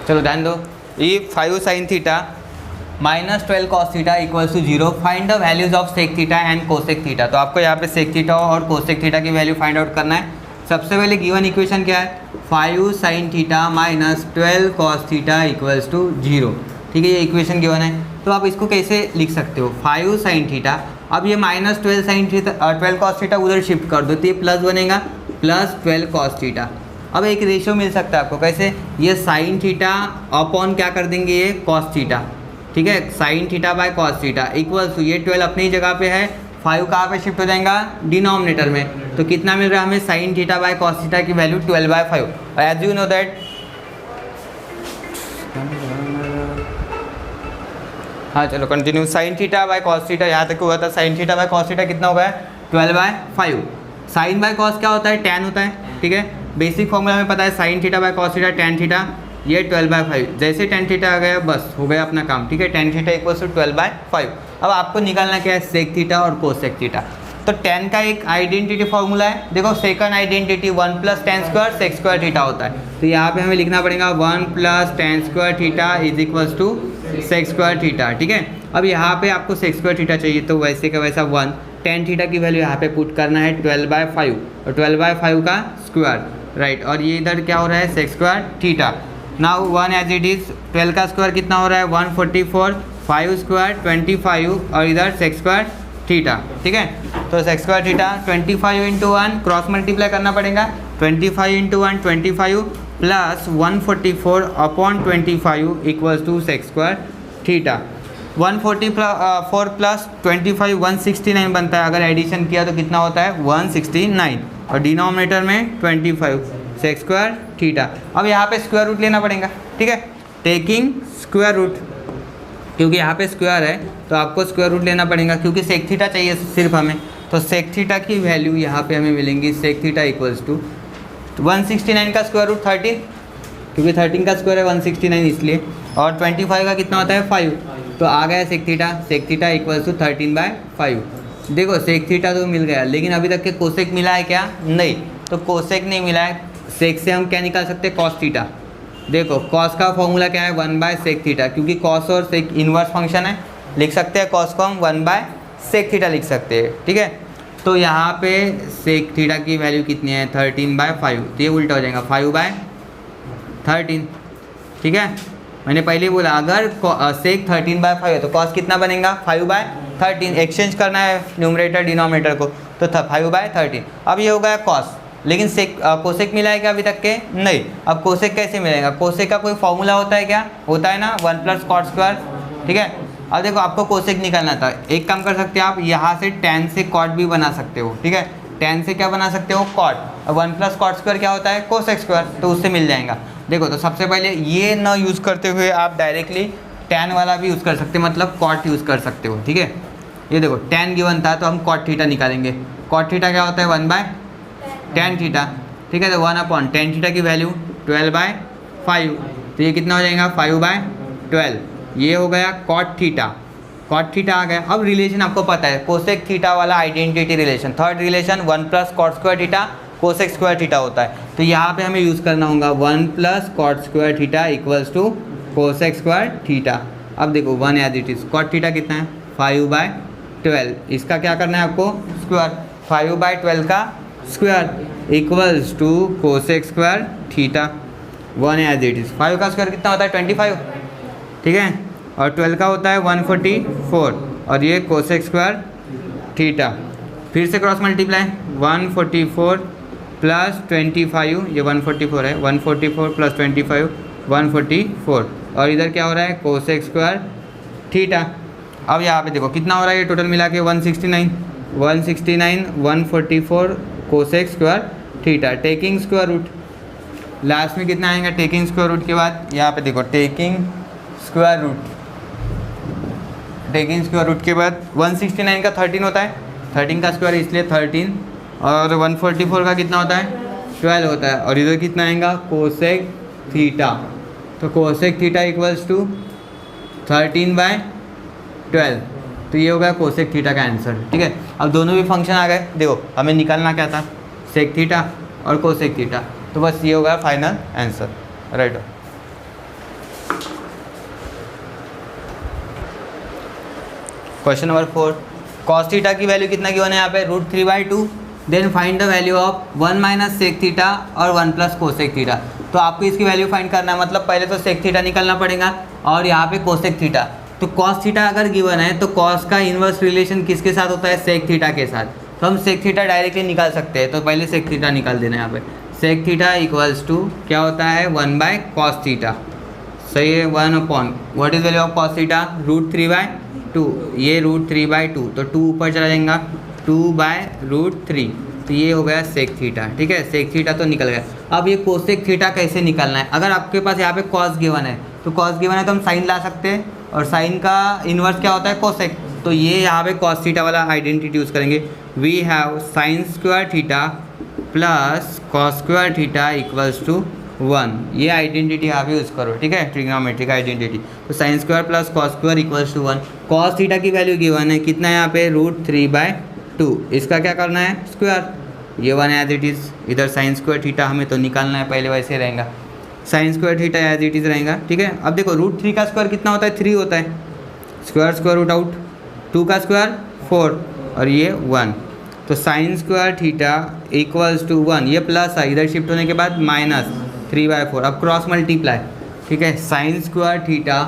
चलो ध्यान दो, ई 5 sine theta minus 12 cos theta equals to 0, find the values of sec theta and cosec theta. तो आपको यहाँ पे सेक थीटा और कोसेक थीटा की वैल्यू फाइंड आउट करना है। सबसे पहले गिवन इक्वेशन क्या है, 5 sine theta minus 12 cos theta equals to 0। ठीक है, ये इक्वेशन गिवन है। तो आप इसको कैसे लिख सकते हो, 5 साइन थीटा, अब ये minus 12 sine theta 12 cos theta उधर शिफ्ट कर दो तो ये प्लस बनेगा, प्लस 12 कॉस थीटा। अब एक रेशियो मिल सकता है आपको, कैसे, ये साइन थीटा अपॉन क्या कर देंगे, ये कॉस थीटा। ठीक है, sine theta by cos theta equals to, ये 12 अपनी जगह पे है, 5 कहाँ पे शिफ्ट हो जाएगा, डिनोमिनेटर में। तो कितना मिल रहा है हमें, sign theta by cos theta की वैल्यू 12/5। और एज यू नो दैट, हाँ चलो continue, sign theta by cos theta यहाँ तक हुआ था, sign theta by cos theta कितना होगा, 12/5। साइन बाय कॉस क्या होता है, टैन होता है। ठीक है, बेसिक फॉर्मूला में पता है, sine theta by cos theta tan theta, ये 12/5। जैसे टैन थीटा आ गया बस हो गया अपना काम। ठीक है, टैन थीटा इक्वल्स टू 12/5। अब आपको निकालना क्या है, सेक थीटा और कोसेक थीटा। तो टैन का एक आइडेंटिटी फॉर्मूला है, देखो second identity 1 + tan square sec square theta होता है। तो यहाँ पे हमें लिखना पड़ेगा 1 + tan square theta is equals to sec square theta. ठीक है, अब यहाँ पे आपको सेक स्क्वायर थीटा चाहिए, तो वैसे का वैसा 1 tan थीटा की वैल्यू यहाँ पे पुट करना है 12/5 और 12/5 का स्क्वायर, राइट। और ये इधर क्या हो रहा है, sec square theta. Now 1 as it is, 12 का स्क्वायर कितना हो रहा है, 144, 5 स्क्वायर 25 और इधर सेक स्क्वायर थीटा। ठीक है, तो sec square theta 25 × 1 cross multiply करना पड़ेगा, 25 × 1 25 plus 144 upon 25 equals to sec square theta. 144 plus 25 169 बनता है, अगर एडिशन किया तो कितना होता है 169 और डिनोमिनेटर में 25 सेक स्क्वायर थीटा। अब यहाँ पे स्क्वायर रूट लेना पड़ेगा। ठीक है, टेकिंग स्क्वायर रूट, क्योंकि यहाँ पे स्क्वायर है तो आपको स्क्वायर रूट लेना पड़ेगा, क्योंकि सेक थीटा चाहिए सिर्फ हमें। तो सेक थीटा की वैल्यू यहाँ पे हमें मिलेंगी, सेक थीटा इक्वल्स टू 169 का स्क्वायर रूट 13, क्योंकि 13 का स्क्वायर है 169 इसलिए, और 25 का कितना होता है 5, तो आ गया सेक थीटा इक्वल्स टू 13/5। देखो सेक थीटा तो मिल गया, लेकिन अभी तक के कोसेक मिला है क्या, नहीं। तो कोसेक नहीं मिला है, सेक से हम क्या निकाल सकते हैं, कॉस थीटा। देखो कॉस का फॉर्मूला क्या है, 1/सेक थीटा, क्योंकि कॉस और सेक इन्वर्स फंक्शन है, लिख सकते हैं कॉस को हम 1/सेक थीटा लिख सकते हैं। ठीक है, तो यहाँ पे सेक थीटा की वैल्यू कितनी है, 13/5, तो ये उल्टा हो जाएगा 5/13। ठीक है, मैंने पहले ही बोला अगर सेक 13/5 है तो कॉस कितना बनेगा, 5/13। एक्सचेंज करना है न्यूमरेटर डिनोमिनेटर को, तो 5/13। अब ये हो गया कॉस, लेकिन सेक कोसेक मिला है क्या अभी तक के, नहीं। अब कोसेक कैसे मिलेगा, कोसेक का कोई फॉर्मूला होता है क्या, होता है ना, 1 + cot स्क्वायर। ठीक है, अब देखो आपको कोसेक निकालना था, एक काम कर सकते हैं आप, यहाँ से tan से cot भी बना सकते हो। ठीक है, tan से क्या बना सकते हो, cot। अब 1 + cot स्क्वायर क्या होता है, कोसेक स्क्वायर, तो उससे मिल जाएगा। देखो तो सबसे पहले ये ना यूज़ करते हुए आप डायरेक्टली tan वाला भी यूज़ कर सकते हो, मतलब cot यूज़ कर सकते हो। ठीक है, ये देखो tan गिवन था तो हम cot थीटा निकालेंगे। cot थीटा क्या होता है, 1/tan थीटा। ठीक है, तो 1/tan थीटा की वैल्यू 12/5, तो ये कितना हो जाएगा 5/12। ये हो गया cot थीटा आ गया। अब रिलेशन आपको पता है, कोसेक थीटा वाला identity relation, third relation 1 + cot square theta cosec square theta होता है। तो यहाँ पे हमें यूज़ करना होगा 1 + cot square theta equals to cosec square theta. अब देखो 1 as it is, cot theta कितना है 5/12, इसका क्या करना है आपको, स्क्वायर, 5/12 का square equals to cosec square theta. 1 as it is, 5 का स्क्वायर कितना होता है 25। ठीक है, और 12 का होता है 144 और ये कोसेक स्क्वायर थीटा। फिर से क्रॉस मल्टीप्लाई, 144 प्लस 25, ये 144 है, 144 प्लस 25 144, और इधर क्या हो रहा है कोसेक स्क्वायर थीटा। अब यहाँ पे देखो कितना हो रहा है, ये टोटल मिला के 169, 144 cosec square theta. Taking square root, last में कितना आएगा टेकिंग स्क्वायर रूट के बाद, यहाँ पे देखो टेकिंग स्क्वायर रूट के बाद 169 का 13 होता है, 13 का स्क्वायर इसलिए 13, और 144 का कितना होता है 12 होता है, और इधर कितना आएगा कोसेक थीटा। तो कोसेक थीटा इक्वल्स टू 13/12, तो ये हो गया कोसेक थीटा का आंसर। ठीक है, अब दोनों भी फंक्शन आ गए। देखो हमें निकालना क्या था, सेक थीटा और कोसेक थीटा, तो बस ये होगा final answer, right. Question number 4, cos theta की वैल्यू कितना गिवन है यहाँ पे √3/2, then find the value of 1 minus sec theta और 1 प्लस कोसेक थीटा। तो आपको इसकी वैल्यू फाइंड करना है, मतलब पहले तो सेक थीटा निकलना पड़ेगा और यहाँ पे कोसेक थीटा। तो कॉस थीटा अगर गिवन है तो कॉस का इन्वर्स रिलेशन किसके साथ होता है, सेक थीटा के साथ। तो हम सेक थीटा डायरेक्टली निकाल सकते हैं, तो पहले सेक थीटा निकाल देना है यहाँ पे। सेक थीटा इक्वल्स टू क्या होता है 1/cos थीटा, सही है, 1 what is value of cos theta √3/2, ये √3/2 तो 2 ऊपर चला जाएगा 2/√3, तो ये हो गया सेक थीटा। ठीक है, सेक थीटा तो निकल गया। अब ये कोसेक थीटा कैसे निकालना है, अगर आपके पास यहाँ पे कॉस गिवन है तो कॉस गिवन है तो हम साइन ला सकते हैं, और साइन का इन्वर्स क्या होता है कोसेक। तो ये यहाँ पे कॉस थीटा वाला आइडेंटिटी यूज़ करेंगे, we have sine square theta plus cos square theta equals to 1, ये आइडेंटिटी यहाँ पे यूज़ करो। ठीक है, ट्रिग्नोमेट्रिक आइडेंटिटी। तो sine square plus cos square equals to 1, cos theta की वैल्यू गिवन है कितना है यहाँ पे √3/2, इसका क्या करना है स्क्वायर, ये 1 एज इट इज़, इधर साइन स्क्वायर थीटा हमें तो निकालना है, पहले वैसे रहेगा sine square theta as it is रहेगा। ठीक है, अब देखो √3 का स्क्वायर कितना होता है 3 होता है, स्क्वायर रूट आउट, 2 का स्क्वायर 4 और ये 1, तो sine square theta equals to 1, ये प्लस है, इधर शिफ्ट होने के बाद -3/4, अब क्रॉस मल्टीप्लाई। ठीक है, sine square theta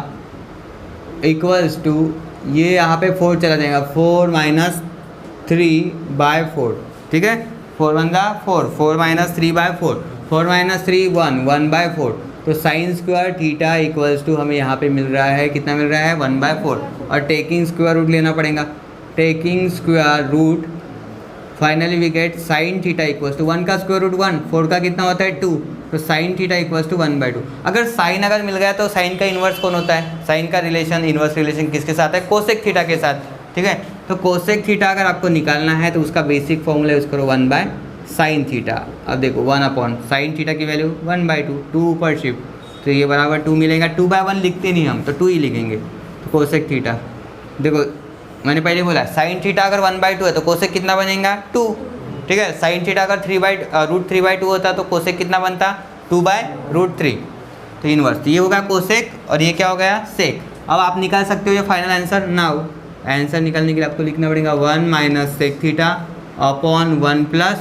equals to ये यहाँ पे 4 चला जाएगा, 4 - 3/4। ठीक है, 4 × 1 = 4, 4 - 3/4, 4 - 3 1, 1/4। तो sine square theta equals to हमें यहाँ पे मिल रहा है, कितना मिल रहा है 1/4, और टेकिंग स्क्वायर रूट लेना पड़ेगा, taking square root finally we get sine theta equals to 1 का स्क्वायर रूट 1, 4 का कितना होता है 2, तो साइन थीटा इक्वल्स टू 1/2। अगर साइन अगर मिल गया तो साइन का इन्वर्स कौन होता है, साइन का रिलेशन इन्वर्स रिलेशन किसके साथ है, कोसेक थीटा के साथ। ठीक है, तो कोसेक थीटा अगर आपको निकालना है तो उसका बेसिक फॉर्मूला यूज़ करो 1/sin थीटा। अब देखो 1/sin थीटा की वैल्यू 1/2, 2 ऊपर शिफ्ट, तो ये बराबर 2 मिलेगा, 2/1 लिखते नहीं हम तो 2 ही लिखेंगे। तो कोसेक थीटा देखो मैंने पहले बोला साइन थीटा अगर 1/2 है तो कोसेक कितना बनेगा 2। ठीक है, साइन थीटा अगर √3/2 होता तो कोसेक कितना बनता 2/√3, तो इनवर्स, तो ये हो गया कोसेक और ये क्या हो गया सेक। अब आप निकाल सकते हो ये फाइनल आंसर। नाउ आंसर निकालने के लिए आपको लिखना पड़ेगा 1 - sec theta upon 1 plus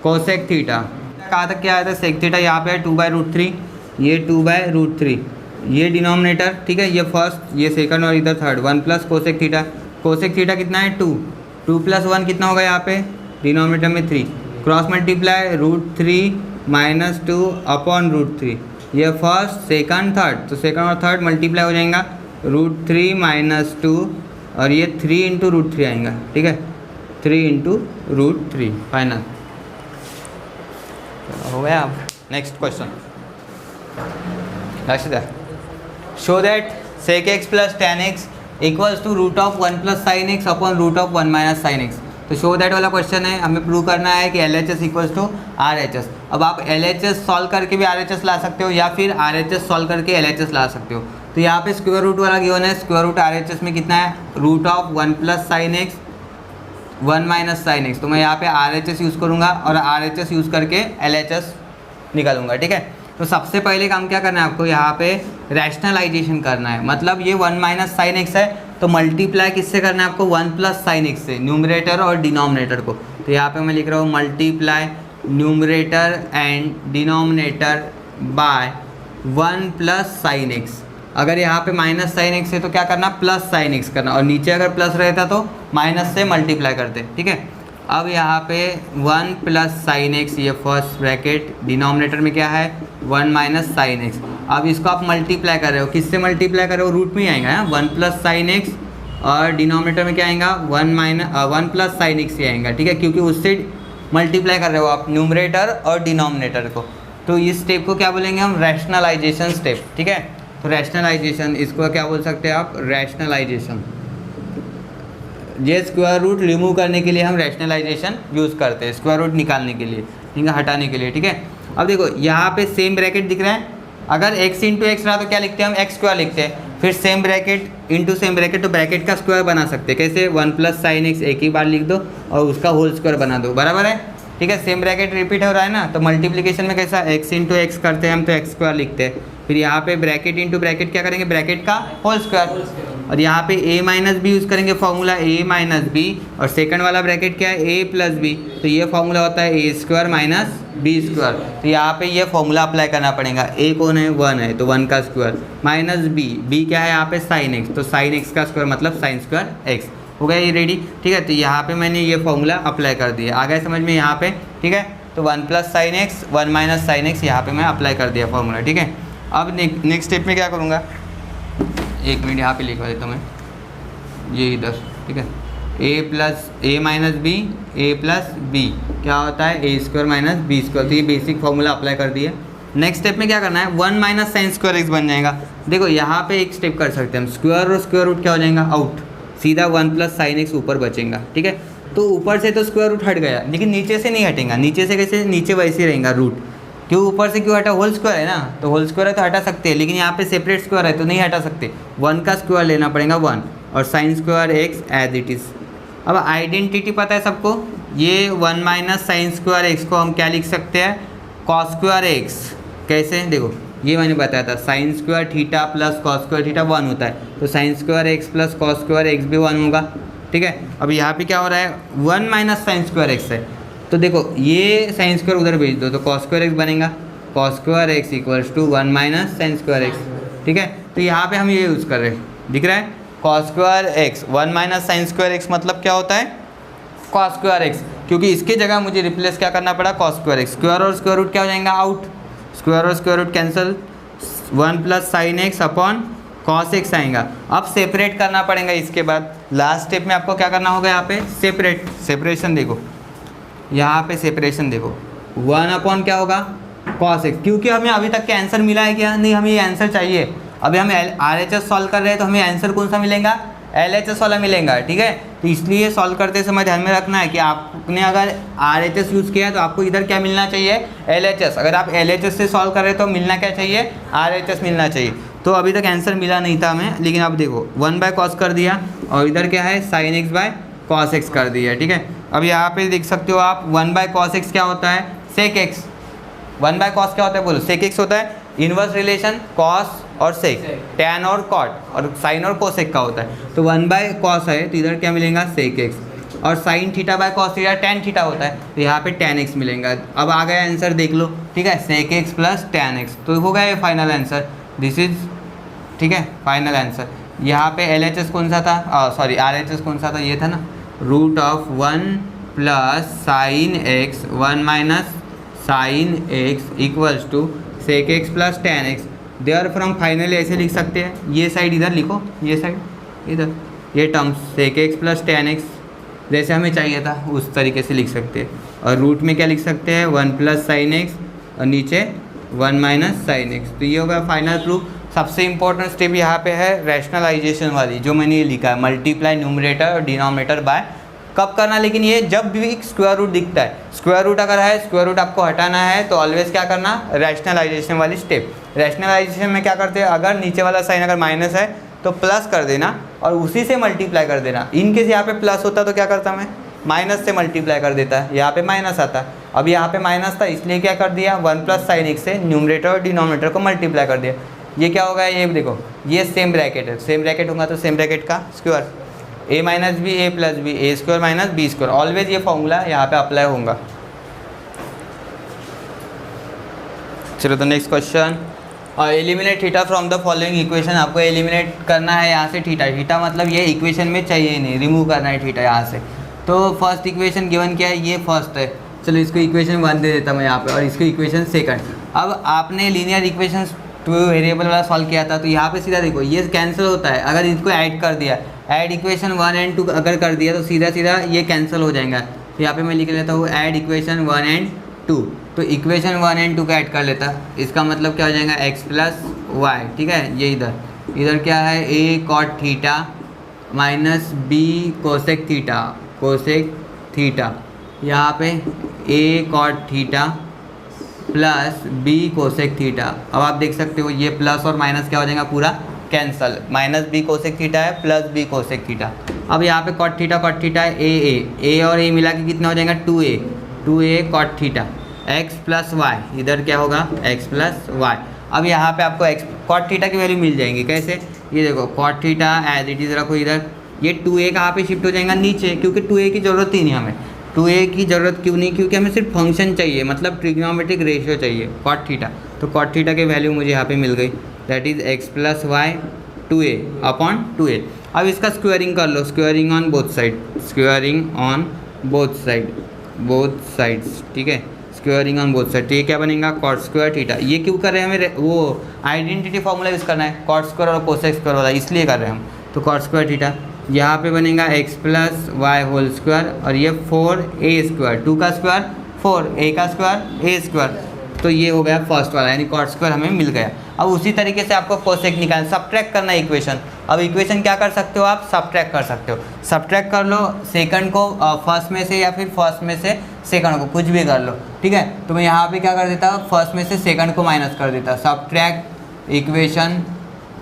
cosec theta. कहाँ तक क्या आया था, सेक थीटा यहाँ पे है 2/√3, ये 2/√3, ये डिनोमिनेटर। ठीक है, ये फर्स्ट, ये सेकंड और इधर third, 1 plus cosec theta. Cosec theta कितना है 2, 2 + 1 कितना होगा यहाँ पे डिनोमिनेटर में 3, क्रॉस मल्टीप्लाई √3 - 2 अपॉन √3, ये फर्स्ट सेकंड थर्ड, तो सेकंड और थर्ड मल्टीप्लाई हो जाएगा √3 - 2 और ये 3 × √3 आएगा। ठीक है, 3 × √3 फाइनल हो गया। अब next question, show that sec x + tan x equals to √1 + sin x upon √1 - sin x। तो शो दैट वाला क्वेश्चन है, हमें प्रूव करना है कि LHS इक्वल्स टू RHS। अब आप LHS सॉल्व करके भी RHS ला सकते हो या फिर RHS सॉल्व करके LHS ला सकते हो। तो यहाँ पे स्क्वायर रूट वाला गिवन है, स्क्वायर रूट RHS में कितना है √1 + sin x 1 - sin x, तो मैं यहाँ पे RHS यूज़ करूँगा और RHS यूज़ करके LHS निकालूंगा। ठीक है, तो सबसे पहले काम क्या करना है आपको, यहाँ पे रैशनलाइजेशन करना है, मतलब ये 1 - sin x है तो मल्टीप्लाई किससे करना है आपको 1 + sin x से, न्यूमरेटर और डिनोमिनेटर को। तो यहाँ पे मैं लिख रहा हूँ multiply numerator and denominator by 1 + sin x। अगर यहाँ पे -sin x है तो क्या करना +sin x करना, और नीचे अगर प्लस रहता तो माइनस से मल्टीप्लाई करते। ठीक है, अब यहाँ पे 1 + sin x, ये फर्स्ट ब्रैकेट, डिनोमिनेटर में क्या है 1 - sin x। अब इसको आप मल्टीप्लाई कर रहे हो, किससे मल्टीप्लाई कर रहे हो, रूट में ही आएगा 1 + sin x, और डिनोमिनेटर में क्या आएगा 1 + sin x ही आएगा। ठीक है, क्योंकि उससे मल्टीप्लाई कर रहे हो आप न्यूमरेटर और डिनोमिनेटर को। तो इस स्टेप को क्या बोलेंगे हम, रैशनलाइजेशन स्टेप। ठीक है, तो रैशनलाइजेशन, इसको क्या बोल सकते हैं आप, रैशनलाइजेशन। ये स्क्वायर रूट रिमूव करने के लिए हम रैशनलाइजेशन यूज़ करते हैं, स्क्वायर रूट निकालने के लिए, ठीक है, हटाने के लिए। ठीक है, अब देखो यहाँ पे सेम ब्रैकेट दिख रहा है, अगर x × x रहा तो क्या लिखते हैं हम x² लिखते हैं, फिर same bracket into same bracket, तो ब्रैकेट का स्क्वायर बना सकते हैं। कैसे 1 + sin x एक ही बार लिख दो और उसका होल स्क्वायर बना दो, बराबर है। ठीक है, सेम ब्रैकेट रिपीट हो रहा है ना, तो मल्टीप्लिकेशन में कैसा x इंटू एक्स करते हैं हम, तो एक्स स्क्वायर लिखते हैं। फिर यहाँ पे ब्रैकेट इंटू ब्रैकेट क्या करेंगे, ब्रैकेट का होल स्क्वायर, और यहाँ पे a माइनस बी यूज़ करेंगे फॉर्मूला a माइनस बी, और सेकंड वाला ब्रैकेट क्या है a प्लस बी, तो ये फॉर्मूला होता है a square minus B square. तो यहाँ पे ये फॉर्मूला अप्लाई करना पड़ेगा। a कौन है, 1 है, तो 1 का स्क्वायर माइनस b क्या है यहाँ पे साइन x, तो साइन x का स्क्वायर मतलब साइन स्क्वायर x। हो गया ये रेडी, ठीक है। तो यहाँ पे मैंने ये फॉर्मूला अप्लाई कर दिया, आ गया समझ में यहाँ पे, ठीक है। तो 1 plus sine X 1 minus sine x यहाँ पे मैं अप्लाई कर दिया फॉर्मूला, ठीक है। अब नेक्स्ट स्टेप में क्या करूँगा, 1 मिनट यहाँ पे लिखवा देता हूँ मैं, ये इधर, ठीक है। a minus B A plus B क्या होता है, A square minus B square. तो ये बेसिक फॉर्मूला अप्लाई कर दिया। नेक्स्ट स्टेप में क्या करना है, 1 माइनस साइन स्क्वायर एक्स बन जाएगा। देखो यहाँ पे एक स्टेप कर सकते हैं हम, स्क्वायर और स्क्वायर रूट क्या हो जाएगा, आउट, सीधा 1 प्लस साइन एक्स ऊपर बचेगा, ठीक है। तो ऊपर से तो स्क्वायर रूट हट गया, लेकिन नीचे से नहीं हटेगा। नीचे से कैसे, नीचे वैसे ही रहेगा रूट, क्यों ऊपर से क्यों हटा, होल स्क्वायर है ना, तो होल स्क्वायर है तो हटा सकते हैं, लेकिन यहाँ पे सेपरेट स्क्वायर है तो नहीं हटा सकते। 1 का स्क्वायर लेना पड़ेगा 1, और sine square X as it is. अब आइडेंटिटी पता है सबको, ये 1 माइनस साइन स्क्वायर एक्स को हम क्या लिख सकते हैं, कॉस स्क्वायर एक्स। कैसे, देखो ये मैंने बताया था, sign square theta plus cos square theta 1 होता है, तो sine square x plus cos square x भी 1 होगा, ठीक है। अब यहाँ पे क्या हो रहा है, 1 माइनस साइन स्क्वायर एक्स है, तो देखो ये साइन स्क्वायर उधर भेज दो तो कॉस स्क्वायर एक्स बनेगा, cos square X equals to 1 minus sine square X, ठीक है। तो यहाँ पे हम ये यूज़ कर रहे हैं, दिख रहा है, cos square x 1 minus sine square x मतलब क्या होता है, कॉस स्क्वायर एक्स, क्योंकि इसके जगह मुझे रिप्लेस क्या करना पड़ा, कॉस स्क्वायर एक्स। स्क्वायर और स्क्वायर रूट क्या हो जाएगा, आउट, स्क्वायर और square root cancel, 1 plus sine X upon cos X आएगा। अब सेपरेट करना पड़ेगा। इसके बाद लास्ट स्टेप में आपको क्या करना होगा, यहाँ पे सेपरेशन देखो, यहाँ पे सेपरेशन देखो, 1 अपॉन क्या होगा, कॉस एक्स, क्योंकि हमें अभी तक का आंसर मिला है क्या, नहीं, हमें ये आंसर चाहिए। अभी हम RHS सॉल्व कर रहे हैं तो हमें आंसर कौन सा मिलेगा, LHS वाला मिलेगा, ठीक है। तो इसलिए सॉल्व करते समय ध्यान में रखना है कि आपने अगर RHS यूज़ किया है तो आपको इधर क्या मिलना चाहिए, LHS। अगर आप LHS से सॉल्व कर रहे हैं तो मिलना क्या चाहिए, RHS मिलना चाहिए। तो अभी तक आंसर मिला नहीं था हमें, लेकिन अब देखो 1 बाय कॉस कर दिया, और इधर क्या है, sine x by cos x कर दिया, ठीक है। अब यहाँ पे देख सकते हो आप, 1 बाय कॉस एक्स क्या होता है, सेक एक्स। 1 बाय कॉस क्या होता है, बोलो, सेक एक्स होता है, इनवर्स रिलेशन कॉस और सेक, टैन और कॉट, और साइन और कोसेक का होता है। तो 1 बाय कॉस है तो इधर क्या मिलेगा, सेक एक्स, और sign theta by cos theta tan theta होता है, तो यहाँ पे टैन एक्स मिलेगा। अब आ गया आंसर, देख लो, ठीक है, sec X plus tan X, तो हो गया ये फाइनल आंसर, दिस इज, ठीक है, फाइनल आंसर। यहाँ पे LHS कौन सा था, सॉरी RHS कौन सा था, ये था ना, root of 1 plus sine X 1 minus sine X equals to sec X plus tan X. There from finally ऐसे लिख सकते हैं, ये साइड इधर लिखो, ये साइड इधर, ये terms sec X plus tan X जैसे हमें चाहिए था उस तरीके से लिख सकते हैं। और रूट में क्या लिख सकते हैं, 1 प्लस साइन एक्स और नीचे 1 माइनस साइन एक्स। तो ये होगा फाइनल प्रूफ। सबसे इंपॉर्टेंट स्टेप यहाँ पे है रैशनलाइजेशन वाली, जो मैंने ये लिखा है, मल्टीप्लाई न्यूमरेटर और डिनोमिनेटर बाय। कब करना, लेकिन ये जब भी स्क्वायर रूट दिखता है, स्क्वायर रूट अगर है, स्क्वायर रूट आपको हटाना है तो ऑलवेज क्या करना, रैशनलाइजेशन वाली स्टेप। रैशनलाइजेशन में क्या करते हैं, अगर नीचे वाला साइन अगर माइनस है तो प्लस कर देना और उसी से मल्टीप्लाई कर देना। इन केस यहाँ पे प्लस होता तो क्या करता मैं, माइनस से मल्टीप्लाई कर देता, यहाँ पे माइनस आता। अब यहाँ पे माइनस था इसलिए क्या कर दिया, 1 प्लस साइन एक्स से न्यूमरेटर और डिनोमिनेटर को मल्टीप्लाई कर दिया। ये क्या होगा, ये देखो, ये सेम ब्रैकेट है, सेम ब्रैकेट होगा तो सेम ब्रैकेट का square, a minus B A plus B, A square minus B square. Always ये फॉर्मूला यहाँ पे अप्लाई होगा। चलो तो next question, eliminate theta from the following equation. आपको एलिमिनेट करना है यहाँ से थीटा। थीटा मतलब ये इक्वेशन में चाहिए ही नहीं, रिमूव करना है थीटा यहाँ से। तो फर्स्ट इक्वेशन गिवन क्या है, ये फर्स्ट है, चलो इसको इक्वेशन 1 दे देता मैं यहाँ पे, और इसको इक्वेशन सेकंड। अब आपने लीनियर इक्वेशन 2 वेरिएबल वाला सॉल्व किया था, तो यहाँ पे सीधा देखो ये कैंसिल होता है अगर इसको ऐड कर दिया, ऐड इक्वेशन 1 एंड 2 अगर कर दिया तो सीधा सीधा ये कैंसिल हो जाएगा। तो यहाँ पे मैं लिख लेता हूँ ऐड इक्वेशन 1 एंड 2, तो इक्वेशन 1 एंड 2 का ऐड कर लेता, इसका मतलब क्या हो जाएगा, x प्लस वाई, ठीक है। ये इधर क्या है, a cot theta minus b cosec theta, cosec theta, यहाँ पे a cot theta plus b cosec theta. अब आप देख सकते हो ये प्लस और माइनस क्या हो जाएगा, पूरा cancel, minus b cosec theta है प्लस b कोसेक थीटा। अब यहाँ पे कॉट थीटा है, a और a मिला के कितना हो जाएगा, 2a 2a cot theta x plus y, इधर क्या होगा x प्लस वाई। अब यहाँ पे आपको x कॉट थीटा की वैल्यू मिल जाएंगी कैसे, ये देखो cot theta as it is रखो इधर, ये 2a कहाँ पे शिफ्ट हो जाएगा नीचे, क्योंकि 2a की ज़रूरत ही नहीं हमें। 2a की ज़रूरत क्यों नहीं, क्योंकि हमें सिर्फ फंक्शन चाहिए, मतलब ट्रिग्नोमेट्रिक रेशियो चाहिए कॉट थीटा। तो कॉट थीटा की वैल्यू मुझे यहाँ पे मिल गई, that is x plus y 2a upon 2a। अब इसका स्क्वायरिंग कर लो, squaring on both side, squaring on both side, both sides, ठीक है, स्क्वायरिंग ऑन बोथ साइड। तो ये क्या बनेगा कॉट स्क्वायर थीटा। ये क्यों कर रहे हैं हमें, वो आइडेंटिटी फॉर्मूला यूज़ करना है, कॉट स्क्वायर और कोसेक स्क्वायर वाला, इसलिए कर रहे हैं हम। तो कॉट स्क्वायर थीटा यहाँ पे बनेगा x plus y whole square, और ये 4a स्क्वायर, 2 का स्क्वायर 4, a का स्क्वायर a स्क्वायर। तो ये हो गया फर्स्ट वाला, यानी कॉट स्क्वायर हमें मिल गया। अब उसी तरीके से आपको कोसेक निकालना, सब्ट्रैक्ट करना है इक्वेशन। अब इक्वेशन क्या कर सकते हो आप, सब्ट्रैक्ट कर सकते हो। सब्ट्रैक्ट कर लो सेकंड को फर्स्ट में से, या फिर फर्स्ट में से सेकंड को, कुछ भी कर लो, ठीक है। तो मैं यहाँ पे क्या कर देता हूँ, फर्स्ट में से सेकंड को माइनस कर देता। सब्ट्रैक्ट इक्वेशन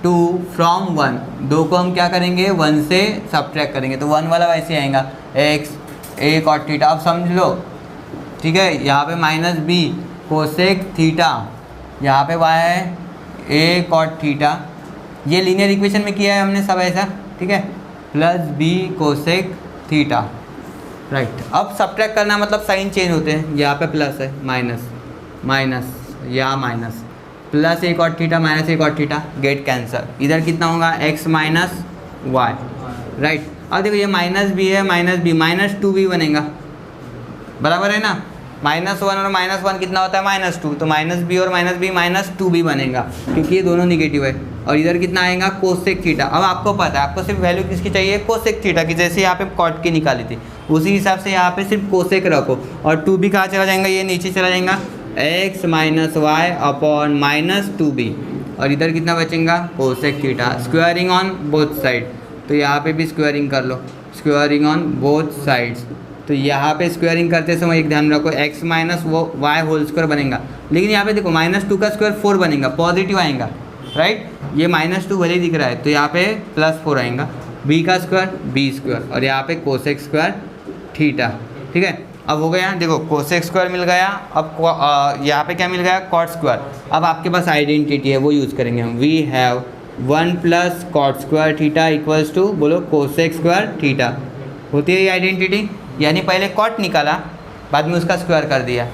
2 फ्रॉम 1, 2 को हम क्या करेंगे 1 से सब्ट्रैक्ट करेंगे, तो 1 वाला वैसे आएगा x a कॉट थीटा। अब समझ लो, ठीक है, यहाँ पे माइनस b कोसेक थीटा, यहाँ पे y है a कॉट थीटा। ये लीनियर इक्वेशन में किया है हमने सब ऐसा, ठीक है, plus b cosec theta, right. अब सब्ट्रैक्ट करना मतलब साइन चेंज होते हैं, यहाँ पे प्लस है माइनस, माइनस या minus, plus a cot theta minus a cot theta, get cancel. इधर कितना होगा x माइनस वाई, राइट। अब देखो ये माइनस b है, माइनस b, माइनस 2b बनेगा, बराबर है ना। -1 और -1 कितना होता है -2, तो -b और -b -2b बनेगा, क्योंकि ये दोनों निगेटिव है। और इधर कितना आएगा कोसेक थीटा। अब आपको पता है, आपको सिर्फ वैल्यू किसकी चाहिए, कोसेक थीटा की, जैसे यहाँ पे कॉट की निकाली थी उसी हिसाब से यहाँ पे सिर्फ कोसेक रखो। और 2b कहाँ चला जाएगा, ये नीचे चला जाएगा, x minus Y upon -2b, और इधर कितना बचेगा cosec theta. Squaring on both side, तो यहाँ पे भी स्क्वायरिंग कर लो, स्क्वायरिंग ऑन बोथ साइड्स। तो यहाँ पे स्क्वायरिंग करते समय एक ध्यान रखो, x माइनस वो वाई होल स्क्वायर बनेगा, लेकिन यहाँ पे देखो -2 का स्क्वायर 4 बनेगा, पॉजिटिव आएगा, राइट। ये -2 भले ही दिख रहा है, तो यहाँ पे +4 आएगा, b का स्क्वायर b स्क्वायर, और यहाँ पे कोसेक स्क्वायर थीटा, ठीक है। अब हो गया, देखो कोसेक स्क्वायर मिल गया। अब यहाँ पे क्या मिल गया, कॉट स्क्वायर। अब आपके पास आइडेंटिटी है, वो यूज़ करेंगे हम, we have 1 plus cot square theta equals to, बोलो कोसेक स्क्वायर थीटा, होती है ये आइडेंटिटी। यानी पहले कॉट निकाला, बाद में उसका स्क्वायर कर दिया,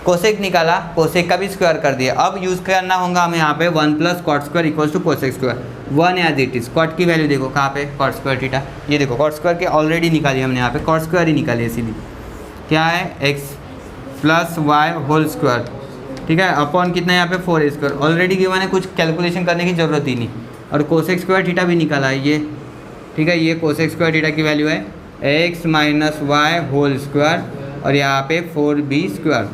कोसेक निकाला, कोसेक का भी स्क्वायर कर दिया। अब यूज़ करना होगा हमें यहाँ पे 1 plus cot square equals to cosec square, 1 as it is. Cot की वैल्यू देखो कहाँ पे, कॉट स्क्वायर थीटा, ये देखो कॉट स्क्वायर के ऑलरेडी निकाली हमने, यहाँ पे कॉट स्क्वायर ही निकाली है सीधी। क्या है x plus y whole square, ठीक है, अपॉन कितना यहाँ पे 4a स्क्वायर, ऑलरेडी गिवन है, कुछ कैलकुलेशन करने की ज़रूरत ही नहीं। और कोसेक स्क्वायर थीटा भी निकाला है ये, ठीक है, ये कोसेक स्क्वायर थीटा की वैल्यू है x minus y whole square, और यहाँ पे 4b स्क्वायर।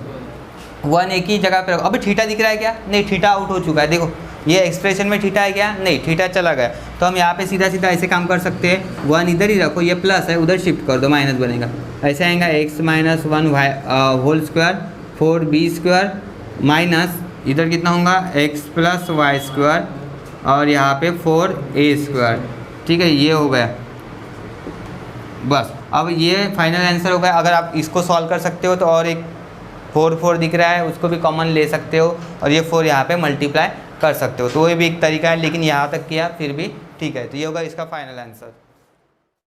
1 एक ही जगह पे रखो। अभी थीटा दिख रहा है क्या, नहीं, थीटा आउट हो चुका है। देखो ये एक्सप्रेशन में थीटा है क्या, नहीं, थीटा चला गया। तो हम यहाँ पे सीधा सीधा ऐसे काम कर सकते हैं, 1 इधर ही रखो, ये प्लस है, उधर शिफ्ट कर दो, माइनस बनेगा। ऐसे आएगा x minus 1 y whole square 4b square, minus इधर कितना होगा x प्लस वाई स्क्वायर, और यहाँ पे 4a स्क्वायर, ठीक है, ये हो गया बस। अब ये फाइनल आंसर हो गया। अगर आप इसको सॉल्व कर सकते हो तो और एक 4 दिख रहा है, उसको भी कॉमन ले सकते हो, और ये 4 यहाँ पे मल्टीप्लाई कर सकते हो। तो ये भी एक तरीका है, लेकिन यहाँ तक किया फिर भी ठीक है। तो ये होगा इसका फाइनल आंसर।